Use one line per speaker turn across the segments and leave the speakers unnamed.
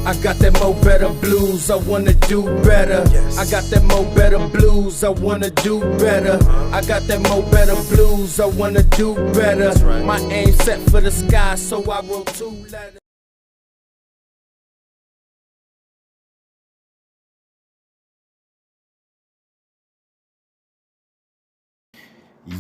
I got that mo better blues, I wanna do better. I got that mo better blues, I wanna do better. I got that mo better blues, I wanna do better. My aim set for the sky, so I wrote 2 letters.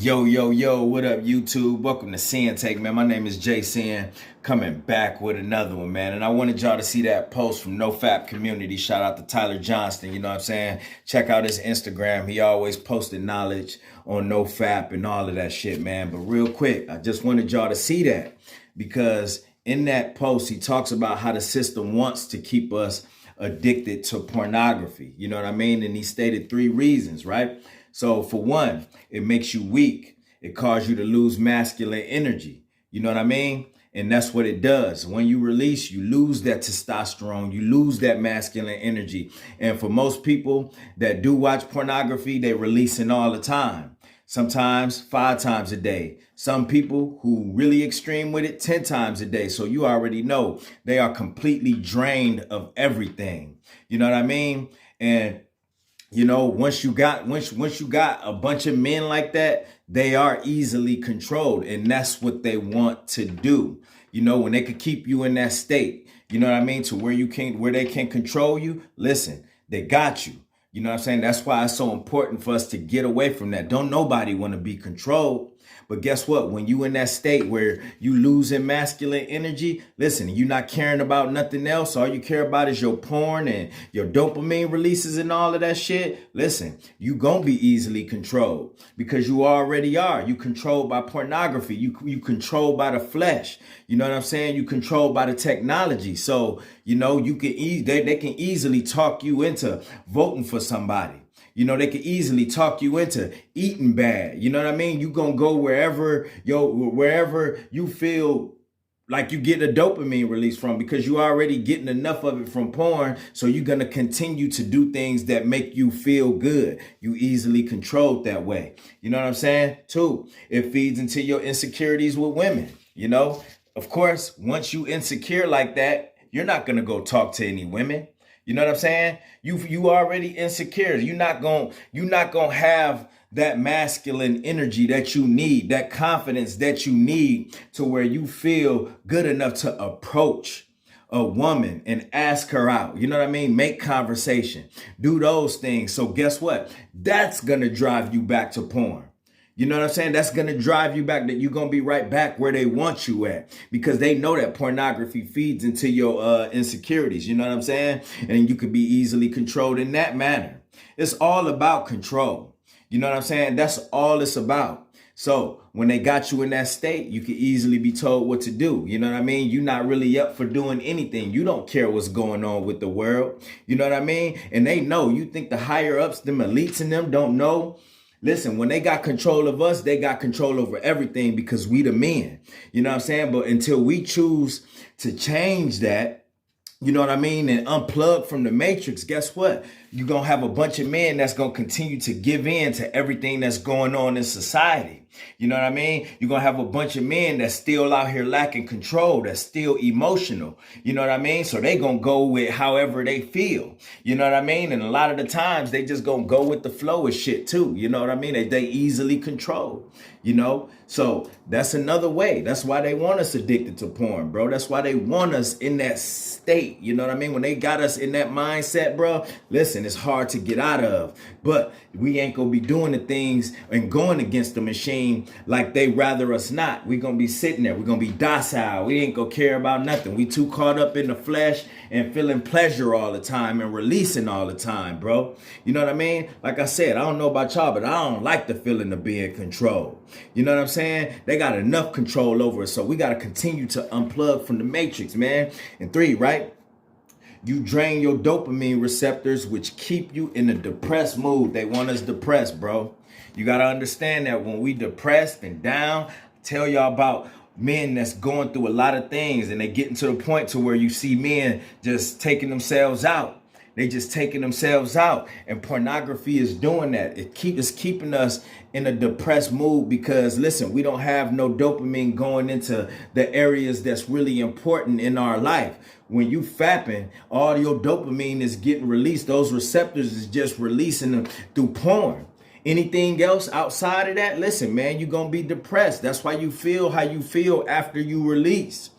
Yo, what up, YouTube? Welcome to Sinn-Take, man. My name is Jason, coming back with another one, man. And I wanted y'all to see that post from NoFap community. Shout out to Tyler Johnston, you know what I'm saying? Check out his Instagram. He always posted knowledge on NoFap and all of that shit, man. But real quick, I just wanted y'all to see that because in that post, he talks about how the system wants to keep us addicted to pornography. You know what I mean? And he stated 3 reasons, right? So for one, it makes you weak. It causes you to lose masculine energy. You know what I mean? And that's what it does. When you release, you lose that testosterone. You lose that masculine energy. And for most people that do watch pornography, they releasing all the time. Sometimes 5 times a day. Some people who really extreme with it 10 times a day. So you already know they are completely drained of everything. You know what I mean? And you know, once you got a bunch of men like that, they are easily controlled, and that's what they want to do. You know, when they could keep you in that state, you know what I mean, to where they can control you. Listen, they got you. You know what I'm saying? That's why it's so important for us to get away from that. Don't nobody want to be controlled. But guess what? When you in that state where you losing masculine energy, listen, you're not caring about nothing else. All you care about is your porn and your dopamine releases and all of that shit. Listen, you gonna be easily controlled because you already are. You controlled by pornography. You controlled by the flesh. You know what I'm saying? You controlled by the technology. So, you know, you can they can easily talk you into voting for somebody. You know, they could easily talk you into eating bad. You know what I mean? You gonna go wherever you feel like you get a dopamine release from because you already getting enough of it from porn. So you're gonna continue to do things that make you feel good. You easily controlled that way. You know what I'm saying? 2, it feeds into your insecurities with women. You know, of course, once you insecure like that, you're not gonna go talk to any women. You know what I'm saying? You already insecure. You're not gonna have that masculine energy that you need, that confidence that you need to where you feel good enough to approach a woman and ask her out. You know what I mean? Make conversation. Do those things. So guess what? That's gonna drive you back to porn. You know what I'm saying? That's going to drive you back, that you're going to be right back where they want you at because they know that pornography feeds into your insecurities. You know what I'm saying? And you could be easily controlled in that manner. It's all about control. You know what I'm saying? That's all it's about. So when they got you in that state, you can easily be told what to do. You know what I mean? You're not really up for doing anything. You don't care what's going on with the world. You know what I mean? And they know. You think the higher ups, them elites in them don't know? Listen, when they got control of us, they got control over everything because we the men. You know what I'm saying? But until we choose to change that, you know what I mean, and unplug from the matrix, guess what? You're going to have a bunch of men that's going to continue to give in to everything that's going on in society. You know what I mean? You're going to have a bunch of men that's still out here lacking control, that's still emotional. You know what I mean? So they going to go with however they feel. You know what I mean? And a lot of the times they just going to go with the flow of shit too. You know what I mean? They easily control, you know? So that's another way. That's why they want us addicted to porn, bro. That's why they want us in that state. You know what I mean? When they got us in that mindset, bro, listen, it's hard to get out of. But we ain't going to be doing the things and going against the machine like they rather us not. We're going to be sitting there. We're going to be docile. We ain't going to care about nothing. We too caught up in the flesh and feeling pleasure all the time and releasing all the time, bro. You know what I mean? Like I said, I don't know about y'all, but I don't like the feeling of being controlled. You know what I'm saying? They got enough control over us. So we got to continue to unplug from the matrix, man. And 3, right? You drain your dopamine receptors, which keep you in a depressed mood. They want us depressed, bro. You got to understand that when we depressed and down, I tell y'all about men that's going through a lot of things and they getting to the point to where you see men just taking themselves out. They just taking themselves out. And pornography is doing that. It's keeping us in a depressed mood because, listen, we don't have no dopamine going into the areas that's really important in our life. When you fapping, all your dopamine is getting released. Those receptors is just releasing them through porn. Anything else outside of that, listen, man, you're going to be depressed. That's why you feel how you feel after you release.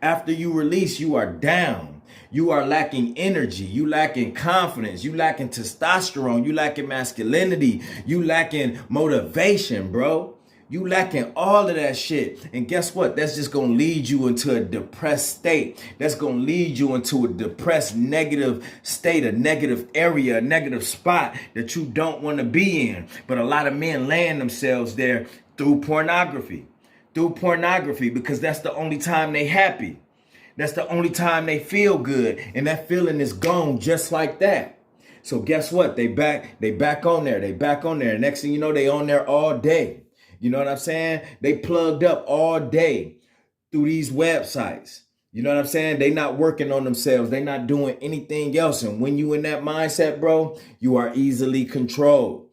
After you release, you are down. You are lacking energy. You lacking confidence. You lacking testosterone. You lacking masculinity. You lacking motivation, bro. You lacking all of that shit. And guess what? That's just going to lead you into a depressed state. That's going to lead you into a depressed, negative state, a negative area, a negative spot that you don't want to be in. But a lot of men land themselves there through pornography. Through pornography, because that's the only time they happy. That's the only time they feel good. And that feeling is gone just like that. So guess what? They back on there. They back on there. Next thing you know, they on there all day. You know what I'm saying? They plugged up all day through these websites. You know what I'm saying? They not working on themselves. They not doing anything else. And when you in that mindset, bro, you are easily controlled.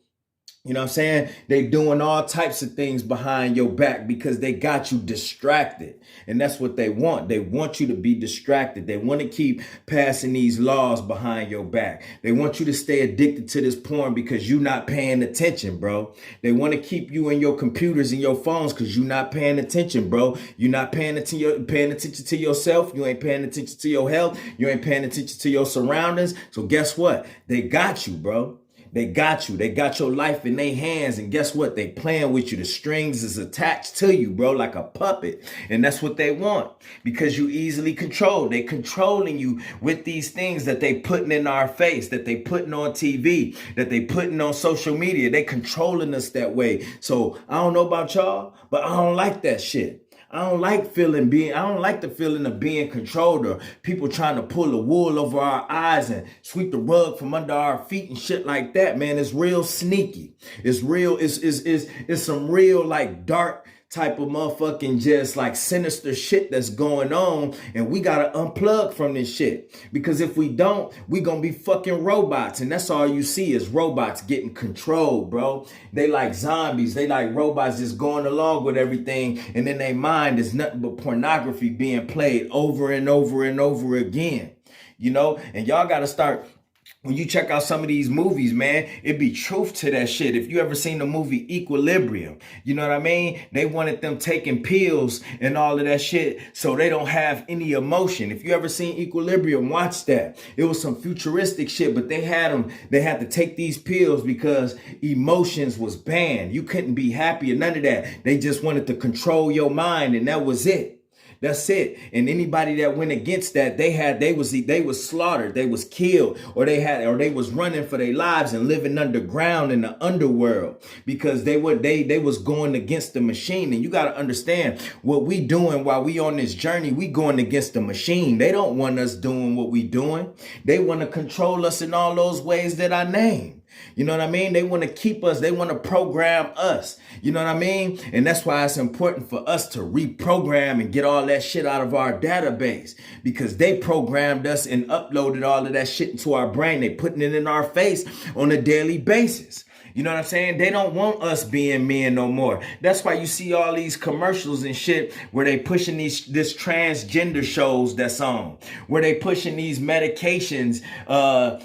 You know what I'm saying? They doing all types of things behind your back because they got you distracted. And that's what they want. They want you to be distracted. They want to keep passing these laws behind your back. They want you to stay addicted to this porn because you're not paying attention, bro. They want to keep you in your computers and your phones because you're not paying attention, bro. You're not paying attention to yourself. You ain't paying attention to your health. You ain't paying attention to your surroundings. So guess what? They got you, bro. They got you. They got your life in their hands. And guess what? They playing with you. The strings is attached to you, bro, like a puppet. And that's what they want because you easily controlled. They controlling you with these things that they putting in our face, that they putting on TV, that they putting on social media. They controlling us that way. So I don't know about y'all, but I don't like that shit. I don't like the feeling of being controlled or people trying to pull the wool over our eyes and sweep the rug from under our feet and shit like that, man. It's real sneaky. It's real. It's some real like dark type of motherfucking just like sinister shit that's going on. And we got to unplug from this shit because if we don't, we going to be fucking robots. And that's all you see is robots getting controlled, bro. They like zombies. They like robots just going along with everything. And in their mind is nothing but pornography being played over and over and over again, you know, and y'all got to start. When you check out some of these movies, man, it be truth to that shit. If you ever seen the movie Equilibrium, you know what I mean? They wanted them taking pills and all of that shit so they don't have any emotion. If you ever seen Equilibrium, watch that. It was some futuristic shit, but they had to take these pills because emotions was banned. You couldn't be happy or none of that. They just wanted to control your mind, and that was it. That's it. And anybody that went against that, they was slaughtered, they was killed, or they was running for their lives and living underground in the underworld because they was going against the machine. And you got to understand what we doing while we on this journey. We going against the machine. They don't want us doing what we doing. They want to control us in all those ways that I named. You know what I mean? They want to keep us. They want to program us. You know what I mean? And that's why it's important for us to reprogram and get all that shit out of our database because they programmed us and uploaded all of that shit into our brain. They putting it in our face on a daily basis. You know what I'm saying? They don't want us being men no more. That's why you see all these commercials and shit where they pushing this transgender shows that's on, where they pushing these medications, for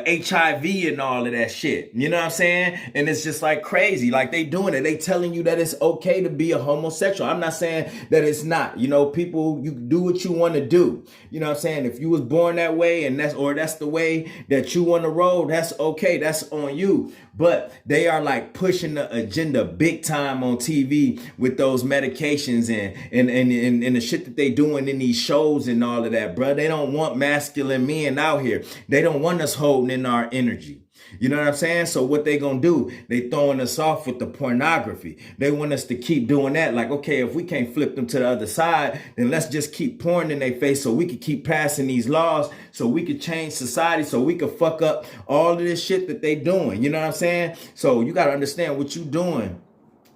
HIV and all of that shit. You know what I'm saying? And it's just like crazy. Like they doing it. They telling you that it's okay to be a homosexual. I'm not saying that it's not. You know, people, you do what you want to do. You know what I'm saying? If you was born that way and that's the way that you want to roll, that's okay. That's on you. But they are like pushing the agenda big time on TV with those medications and the shit that they doing in these shows and all of that, bro. They don't want masculine men out here. They don't want us holding in our energy. You know what I'm saying? So what they gonna do? They throwing us off with the pornography. They want us to keep doing that. Like, okay, if we can't flip them to the other side, then let's just keep pouring in their face so we can keep passing these laws, so we could change society, so we could fuck up all of this shit that they doing. You know what I'm saying? So you gotta understand what you doing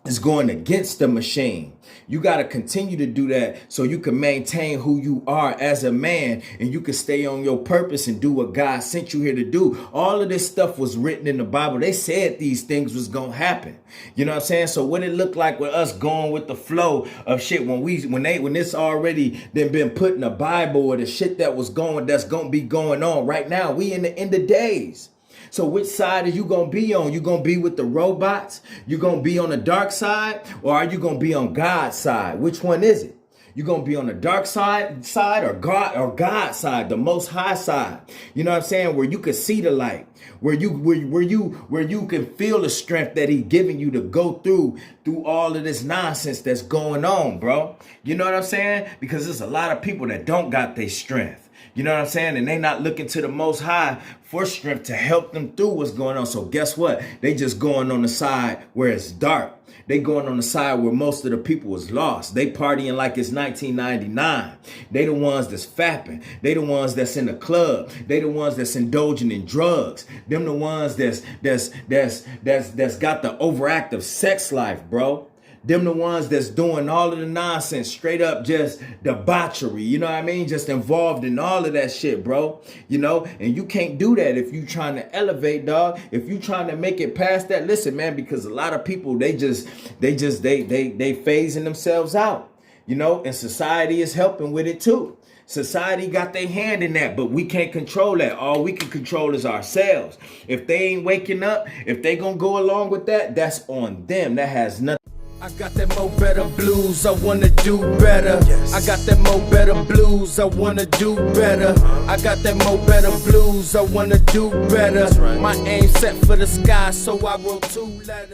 is going against the machine. You got to continue to do that so you can maintain who you are as a man, and you can stay on your purpose and do what God sent you here to do. All of this stuff was written in the Bible. They said these things was going to happen. You know what I'm saying? So what it looked like with us going with the flow of shit when it's already been put in the Bible, or the shit that's going to be going on right now. We in the end of days. So which side are you going to be on? You going to be with the robots? You going to be on the dark side? Or are you going to be on God's side? Which one is it? You going to be on the dark side or God's side, the most high side? You know what I'm saying? Where you can see the light, where you can feel the strength that He's giving you to go through all of this nonsense that's going on, bro. You know what I'm saying? Because there's a lot of people that don't got their strength. You know what I'm saying? And they not looking to the Most High for strength to help them through what's going on. So guess what? They just going on the side where it's dark. They going on the side where most of the people was lost. They partying like it's 1999. They the ones that's fapping. They the ones that's in the club. They the ones that's indulging in drugs. Them the ones that's got the overactive sex life, bro. Them the ones that's doing all of the nonsense, straight up just debauchery, you know what I mean? Just involved in all of that shit, bro. You know, and you can't do that if you trying to elevate, dog. If you trying to make it past that, listen, man, because a lot of people, they phasing themselves out, you know, and society is helping with it too. Society got their hand in that, but we can't control that. All we can control is ourselves. If they ain't waking up, if they gonna go along with that, that's on them. That has nothing.
I got that mo better blues, I wanna do better. I got that mo better blues, I wanna do better. I got that mo better blues, I wanna do better. My aim set for the sky, so I wrote 2 letters.